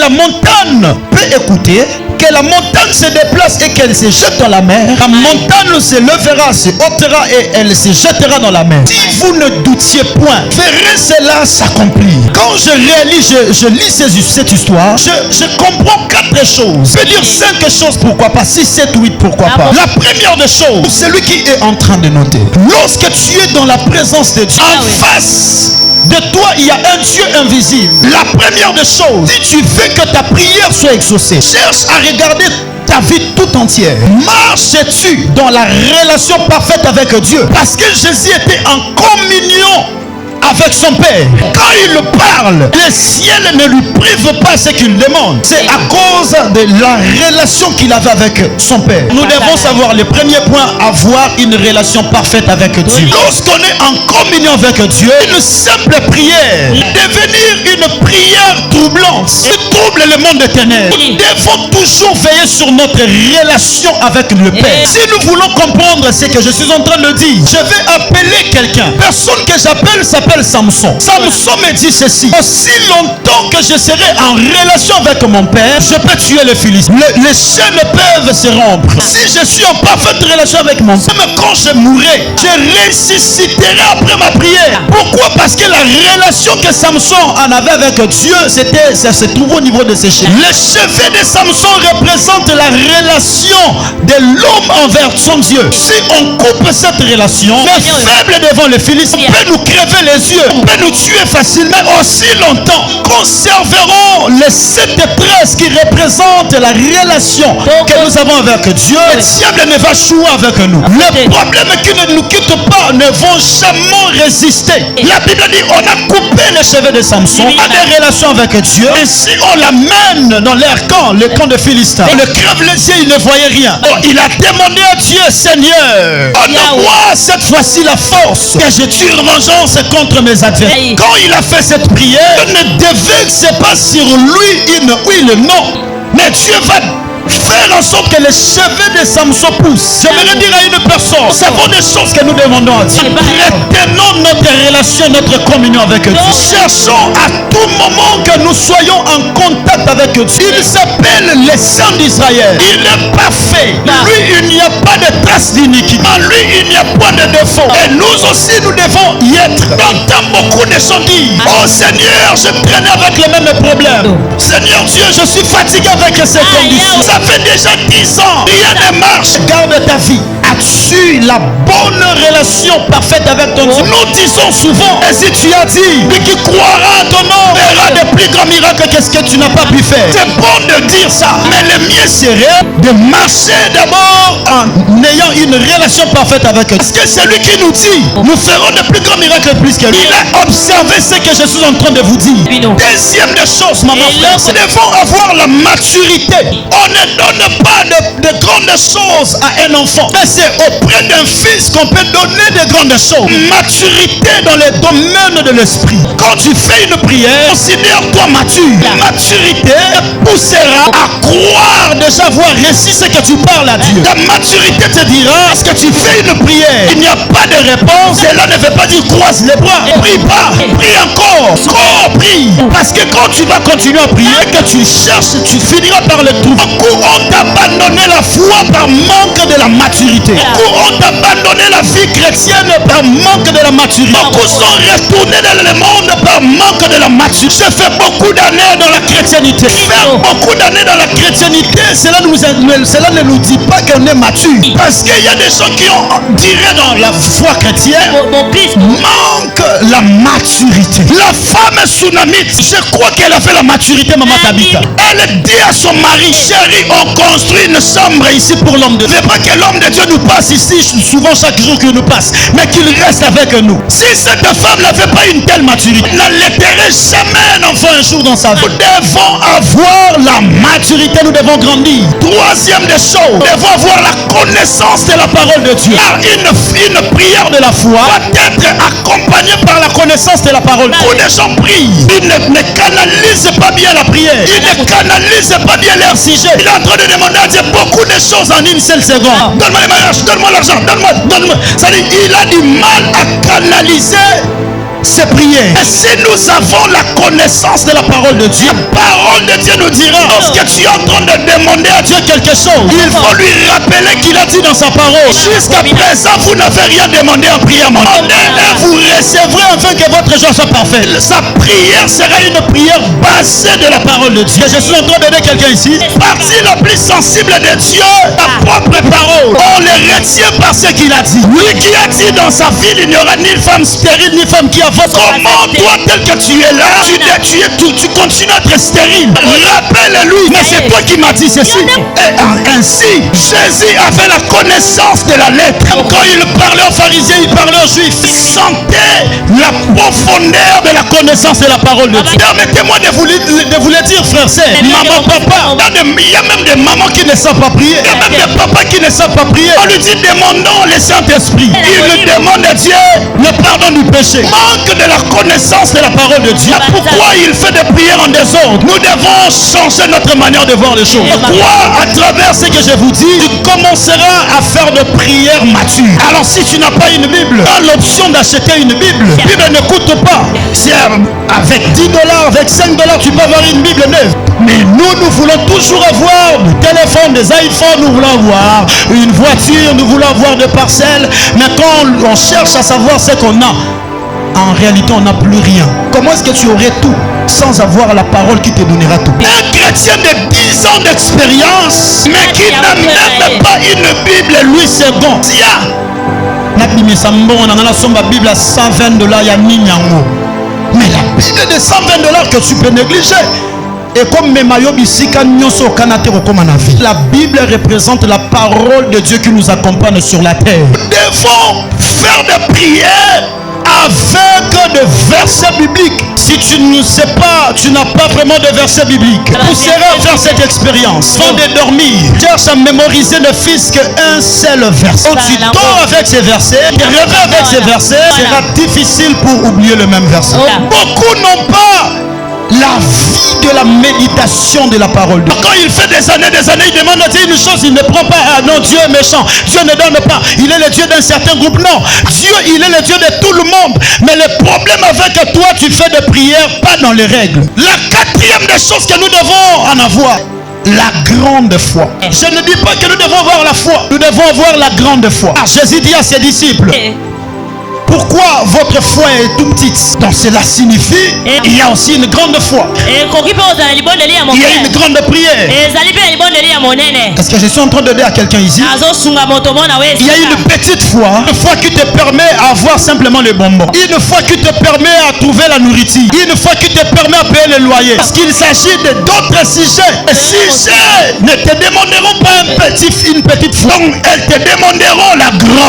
la montagne peut écouter, que la montagne se déplace et qu'elle se jette dans la mer, la montagne se levera, se ôtera et elle se jettera dans la mer. Si vous ne doutiez point, verrez cela s'accomplir. Quand je réalise, je lis cette histoire, je comprends 4 choses. Je veux dire 5 choses, pourquoi pas, 6, 7, 8, pourquoi pas. La première des choses, celui qui est en train de noter, lorsque tu es dans la présence de Dieu, en face de toi, il y a un Dieu invisible. La première des choses, si tu veux que ta prière soit exaucée, cherche à regarder ta vie tout entière. Marches-tu dans la relation parfaite avec Dieu? Parce que Jésus était en communion avec son Père. Quand il parle, le ciel ne lui prive pas ce qu'il demande. C'est à cause de la relation qu'il avait avec son Père. Nous devons savoir, le premier point, avoir une relation parfaite avec Dieu. Lorsqu'on est en communion avec Dieu, une simple prière devenir une prière troublante, qui trouble le monde des ténèbres. Nous devons toujours veiller sur notre relation avec le Père. Si nous voulons comprendre ce que je suis en train de dire, je vais appeler quelqu'un. Personne que j'appelle s'appelle Samson. Samson me dit ceci: aussi longtemps que je serai en relation avec mon Père, je peux tuer les Philistins. Les chaînes peuvent se rompre. Si je suis en parfaite relation avec mon Père, même quand je mourrai, je ressusciterai après ma prière. Pourquoi? Parce que la relation que Samson en avait avec Dieu, ça se trouve au niveau de ses cheveux. Le cheveu de Samson représente la relation de l'homme envers son Dieu. Si on coupe cette relation, le faible devant les Philistins peut nous crever les yeux, on peut nous tuer facilement. Aussi longtemps conserverons les 7 tresses qui représentent la relation que nous avons avec Dieu. Le diable ne va jouer avec nous. Le problème qui ne nous quitte pas ne vont jamais résister. La Bible dit on a coupé les cheveux de Samson à des relations avec Dieu. Et si on l'amène dans leur camp, le camp de Philistins, on le crève les yeux, il ne voyait rien. Oh, il a demandé à Dieu: Seigneur, donne-moi cette fois-ci la force que je tire vengeance contre mes adversaires. Quand il a fait cette prière, ne déverse pas sur lui une huile, non. Mais Dieu va faire en sorte que les cheveux de Samson poussent. J'aimerais dire à une personne, nous avons des choses que nous demandons à Dieu. Retenons notre relation, notre communion avec Dieu. Cherchons à tout moment que nous soyons en contact avec Dieu. Il s'appelle le Saint d'Israël. Il est parfait. Lui, il n'y a pas de trace d'iniquité. En lui, il n'y a pas de défaut. Et nous aussi, nous devons y être. J'entends beaucoup de gens dire: oh Seigneur, je traîne avec les mêmes problèmes. Seigneur Dieu, je suis fatigué avec ces conditions. Ça fait déjà 10 ans, rien ne marche. Garde ta vie. As-tu la bonne relation parfaite avec ton Dieu? Nous disons souvent, et si tu as dit, lui qui croira à ton nom verra de plus grands miracles que ce que tu n'as pas pu faire. C'est bon de dire ça, mais le mieux serait de marcher d'abord en ayant une relation parfaite avec Dieu. Parce que c'est lui qui nous dit, nous ferons de plus grands miracles plus que lui. Il a observé ce que je suis en train de vous dire. Deuxième des choses, maman frère, nous devons avoir la maturité. On ne donne pas de grandes choses à un enfant, mais c'est auprès d'un fils qu'on peut donner de grandes choses. Maturité dans les domaines de l'esprit. Quand tu fais une prière, considère-toi mature. Maturité poussera à croire déjà avoir réussi ce que tu parles à Dieu. Ta maturité te dira, est-ce que tu fais une prière, il n'y a pas de réponse, cela ne veut pas dire croise les bras. Prie pas, prie encore, prie. Parce que quand tu vas continuer à prier, que tu cherches, tu finiras par le trouver. Beaucoup ont abandonné la foi par manque de la maturité. Beaucoup ont abandonné la vie chrétienne par manque de la maturité. Beaucoup sont retournés dans le monde par manque de la maturité. J'ai fait beaucoup d'années dans la chrétienté. Faire beaucoup d'années dans la chrétienté, cela ne nous dit pas qu'on est mature. Parce qu'il y a des gens qui ont, dirait dans la foi chrétienne, manque la maturité. La femme tsunamite, je crois qu'elle a fait la maturité, maman Tabitha. Elle dit à son mari: chérie, on construit une chambre ici pour l'homme de Dieu. C'est pas que l'homme de Dieu nous passe ici souvent chaque jour qu'il nous passe, mais qu'il reste avec nous. Si cette femme n'avait pas une telle maturité, elle n'allaiterait jamais un enfant un jour dans sa vie. Nous devons avoir la maturité, nous devons grandir. Troisième des choses, nous devons avoir la connaissance de la parole de Dieu. Car une prière de la foi doit être accompagnée par la connaissance de la parole. Beaucoup de gens prient, ils ne canalisent pas bien la prière, ils ne canalisent pas bien leur sujet. Il est en train de demander à Dieu beaucoup de choses en une seule seconde. Donne-moi le mariage, donne-moi l'argent, donne-moi. Ça dit, il a du mal à canaliser c'est prier. Et si nous avons la connaissance de la parole de Dieu, la parole de Dieu nous dira, lorsque tu es en train de demander à Dieu quelque chose, il faut lui rappeler qu'il a dit dans sa parole, jusqu'à présent vous n'avez rien demandé en prière. Demandez et vous recevrez afin que votre joie soit parfaite. Sa prière sera une prière basée de la parole de Dieu. Je suis en train d'aider quelqu'un ici. Partie la plus sensible de Dieu, la propre parole. On les retient par ce qu'il a dit. Lui qui a dit dans sa ville, il n'y aura ni femme stérile, ni femme qui avorte. Comment toi, tel que tu es là, tu continues à être stérile? Rappelle-lui, mais c'est toi qui m'as dit ceci. Et ainsi, Jésus avait la connaissance de la lettre. Quand il parlait aux pharisiens, il parlait aux juifs. Il sentait la profondeur de la connaissance de la parole de Dieu. Permettez-moi de vous le dire, frère, sœur. Maman, papa, il y a même des mamans qui ne savent pas prier. Il y a même des papas qui ne savent pas prier. On lui dit, demandons le Saint-Esprit. Il demande à Dieu le pardon du péché. Manque de la connaissance de la parole de Dieu. Pourquoi il fait des prières en désordre? Nous devons changer notre manière de voir les choses. Pourquoi, à travers ce que je vous dis, tu commenceras à faire de prières matures. Alors si tu n'as pas une Bible, tu as l'option d'acheter une Bible. La Bible ne coûte pas. C'est avec $10, avec $5, tu peux avoir une Bible neuve. Mais nous voulons toujours avoir des téléphones, des iPhones, nous voulons avoir une voiture, nous voulons avoir des parcelles. Mais quand on cherche à savoir ce qu'on a, en réalité on n'a plus rien. Comment est-ce que tu aurais tout sans avoir la parole qui te donnera tout? Un chrétien de 10 ans d'expérience, mais qui n'a même pas une Bible, lui c'est bon. La Bible à $120, il y a Minyango. Mais la Bible de $120 que tu peux négliger. Et comme la Bible représente la parole de Dieu qui nous accompagne sur la terre. Nous devons faire des prières avec des versets bibliques. Si tu ne sais pas, tu n'as pas vraiment de versets bibliques, pousseras à faire cette expérience. Avant de dormir, cherche à mémoriser ne fût-ce qu'un seul verset. Quand tu dors avec ces versets, tu rêves avec ces versets, sera difficile pour oublier le même verset. Beaucoup n'ont pas la vie de la méditation de la parole. Quand il fait des années, il demande à Dieu une chose, il ne prend pas. Ah non, Dieu est méchant, Dieu ne donne pas. Il est le Dieu d'un certain groupe. Non, Dieu, il est le Dieu de tout le monde. Mais le problème avec toi, tu fais des prières pas dans les règles. La quatrième des choses que nous devons en avoir, la grande foi. Je ne dis pas que nous devons avoir la foi, nous devons avoir la grande foi. Jésus dit à ses disciples, pourquoi votre foi est tout petite? Donc cela signifie il y a aussi une grande foi. Il y a une grande prière. Est-ce que je suis en train de dire à quelqu'un ici? Il y a une petite foi. Une foi qui te permet d'avoir simplement les bonbons. Une foi qui te permet à trouver la nourriture. Une foi qui te permet à payer le loyer. Parce qu'il s'agit d'autres sujets. Les sujets ne te demanderont pas une petite foi. Donc elles te demanderont la grande.